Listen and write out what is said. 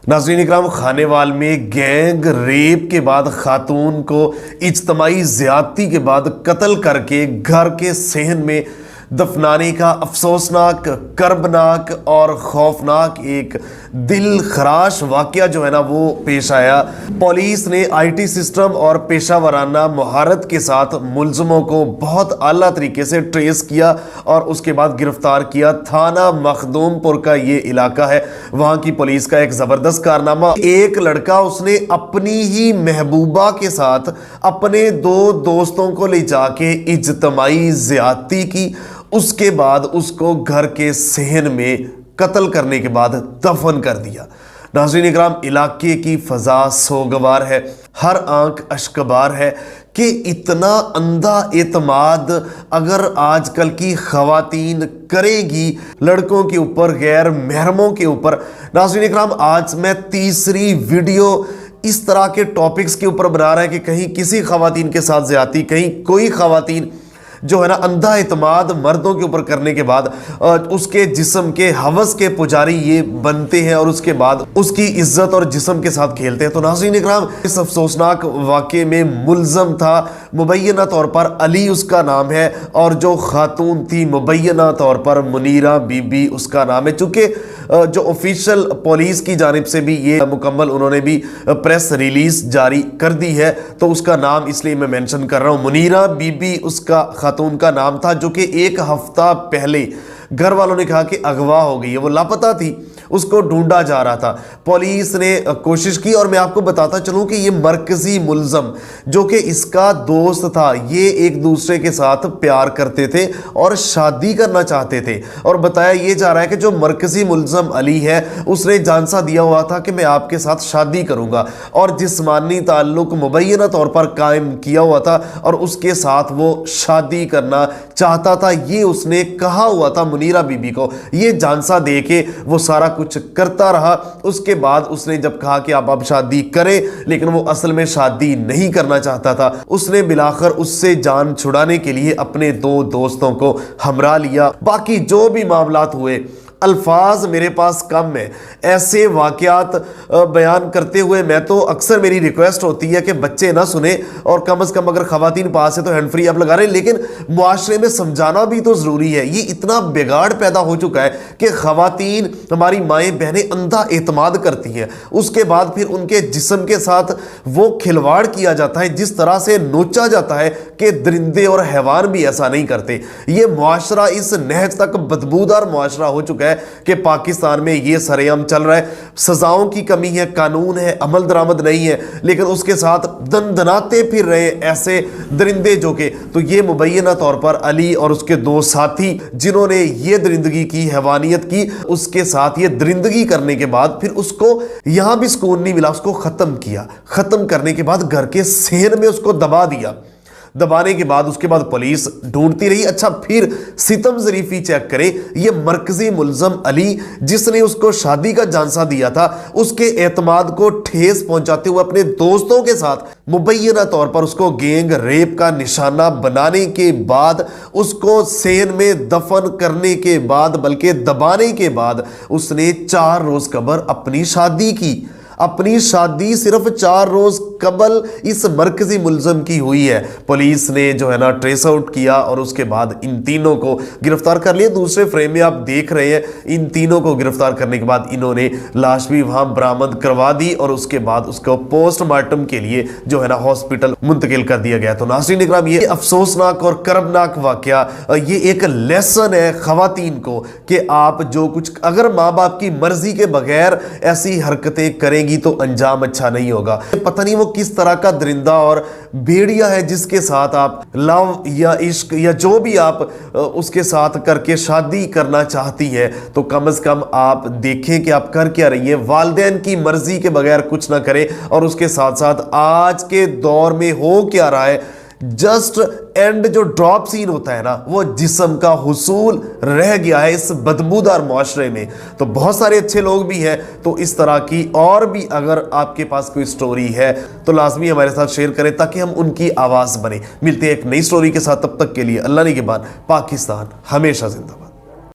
ناظرین اکرام، خانیوال میں gang rape کے بعد خاتون کو اجتماعی زیادتی کے بعد قتل کر کے گھر کے صحن میں دفنانے کا افسوسناک، کربناک اور خوفناک ایک دل خراش واقعہ جو ہے نا وہ پیش آیا۔ پولیس نے آئی ٹی سسٹم اور پیشہ ورانہ مہارت کے ساتھ ملزموں کو بہت اعلیٰ طریقے سے ٹریس کیا اور اس کے بعد گرفتار کیا۔ تھانہ مخدوم پور کا یہ علاقہ ہے، وہاں کی پولیس کا ایک زبردست کارنامہ۔ ایک لڑکا اس نے اپنی ہی محبوبہ کے ساتھ اپنے دو دوستوں کو لے جا کے اجتماعی زیادتی کی، اس کے بعد اس کو گھر کے صحن میں قتل کرنے کے بعد دفن کر دیا۔ ناظرین اکرام، علاقے کی فضا سوگوار ہے، ہر آنکھ اشکبار ہے کہ اتنا اندھا اعتماد اگر آج کل کی خواتین کرے گی لڑکوں کے اوپر، غیر محرموں کے اوپر۔ ناظرین اکرام، آج میں تیسری ویڈیو اس طرح کے ٹاپکس کے اوپر بنا رہا ہے کہ کہیں کسی خواتین کے ساتھ زیادتی، کہیں کوئی خواتین جو ہے نا اندھا اعتماد مردوں کے اوپر کرنے کے بعد اس کے جسم کے ہوس کے پجاری یہ بنتے ہیں اور اس کے بعد اس کی عزت اور جسم کے ساتھ کھیلتے ہیں۔ تو ناظرین اکرام، اس افسوسناک واقعے میں ملزم تھا مبینہ طور پر علی اس کا نام ہے، اور جو خاتون تھی مبینہ طور پر منیرہ بی بی اس کا نام ہے۔ چونکہ جو آفیشیل پولیس کی جانب سے بھی یہ مکمل انہوں نے بھی پریس ریلیز جاری کر دی ہے، تو اس کا نام اس لیے میں مینشن کر رہا ہوں۔ منیرہ بی بی اس کا خاتون کا نام تھا، جو کہ ایک ہفتہ پہلے گھر والوں نے کہا کہ اغوا ہو گئی ہے، وہ لاپتہ تھی، اس کو ڈھونڈا جا رہا تھا۔ پولیس نے کوشش کی، اور میں آپ کو بتاتا چلوں کہ یہ مرکزی ملزم جو کہ اس کا دوست تھا، یہ ایک دوسرے کے ساتھ پیار کرتے تھے اور شادی کرنا چاہتے تھے، اور بتایا یہ جا رہا ہے کہ جو مرکزی ملزم علی ہے اس نے جانسا دیا ہوا تھا کہ میں آپ کے ساتھ شادی کروں گا، اور جسمانی تعلق مبینہ طور پر قائم کیا ہوا تھا اور اس کے ساتھ وہ شادی کرنا چاہتا تھا۔ یہ اس نے کہا ہوا تھا منیرہ بی بی کو، یہ جانسا دے کے وہ سارا کچھ کرتا رہا۔ اس کے بعد اس نے جب کہا کہ آپ اب شادی کریں، لیکن وہ اصل میں شادی نہیں کرنا چاہتا تھا، اس نے بلاخر اس سے جان چھڑانے کے لیے اپنے دو دوستوں کو ہمراہ لیا۔ باقی جو بھی معاملات ہوئے، الفاظ میرے پاس کم ہیں ایسے واقعات بیان کرتے ہوئے۔ میں تو اکثر میری ریکویسٹ ہوتی ہے کہ بچے نہ سنیں، اور کم از کم اگر خواتین پاس ہے تو ہینڈ فری آپ لگا رہے ہیں، لیکن معاشرے میں سمجھانا بھی تو ضروری ہے۔ یہ اتنا بگاڑ پیدا ہو چکا ہے کہ خواتین، ہماری مائیں بہنیں اندھا اعتماد کرتی ہیں، اس کے بعد پھر ان کے جسم کے ساتھ وہ کھلواڑ کیا جاتا ہے، جس طرح سے نوچا جاتا ہے کہ درندے اور حیوان بھی ایسا نہیں کرتے۔ یہ معاشرہ اس نہج تک بدبودار معاشرہ ہو چکا ہے کہ پاکستان میں یہ سر عام چل رہا ہے۔ سزاؤں کی کمی ہے، قانون ہے، عمل درآمد نہیں ہے، لیکن اس کے ساتھ دندناتے پھر رہے ایسے درندے جو کہ، تو یہ مبینہ طور پر علی اور اس کے دو ساتھی جنہوں نے یہ درندگی کی، حیوانیت کی، اس کے ساتھ یہ درندگی کرنے کے بعد پھر اس کو یہاں بھی سکون نہیں ملا، اس کو ختم کیا۔ ختم کرنے کے بعد گھر کے صحن میں اس کو دبا دیا۔ دبانے کے بعد اس کے بعد پولیس ڈھونڈتی رہی۔ اچھا، پھر ستم ظریفی چیک کریں، یہ مرکزی ملزم علی جس نے اس کو شادی کا جانسا دیا تھا، اس کے اعتماد کو ٹھیس پہنچاتے ہوئے اپنے دوستوں کے ساتھ مبینہ طور پر اس کو گینگ ریپ کا نشانہ بنانے کے بعد، اس کو صحن میں دفن کرنے کے بعد، بلکہ دبانے کے بعد، اس نے 4 روز قبل اپنی شادی کی۔ اپنی شادی صرف 4 روز قبل اس مرکزی ملزم کی ہوئی ہے۔ پولیس نے جو ہے نا ٹریس آؤٹ کیا اور اس کے بعد ان تینوں کو گرفتار کر لیا۔ دوسرے فریم میں آپ دیکھ رہے ہیں، ان تینوں کو گرفتار کرنے کے بعد انہوں نے لاش بھی وہاں برآمد کروا دی، اور اس کے بعد اس کو پوسٹ مارٹم کے لیے جو ہے نا ہاسپٹل منتقل کر دیا گیا۔ تو ناظرین اکرام، یہ افسوسناک اور کربناک واقعہ، یہ ایک لیسن ہے خواتین کو کہ آپ جو کچھ اگر ماں باپ کی مرضی کے بغیر ایسی حرکتیں کریں گی تو انجام اچھا نہیں ہوگا۔ پتہ نہیں وہ کس طرح کا درندہ اور بھیڑیا ہے جس کے ساتھ آپ لو یا عشق یا جو بھی آپ اس کے ساتھ کر کے شادی کرنا چاہتی ہے، تو کم از کم آپ دیکھیں کہ آپ کر کیا رہی ہیں۔ والدین کی مرضی کے بغیر کچھ نہ کریں، اور اس کے ساتھ ساتھ آج کے دور میں ہو کیا رہا ہے، جسٹ اینڈ جو ڈراپ سین ہوتا ہے نا، وہ جسم کا حصول رہ گیا ہے اس بدبودار معاشرے میں۔ تو بہت سارے اچھے لوگ بھی ہیں، تو اس طرح کی اور بھی اگر آپ کے پاس کوئی سٹوری ہے تو لازمی ہمارے ساتھ شیئر کریں تاکہ ہم ان کی آواز بنیں۔ ملتے ہیں ایک نئی سٹوری کے ساتھ، تب تک کے لیے اللہ نگہبان۔ پاکستان ہمیشہ زندہ باد۔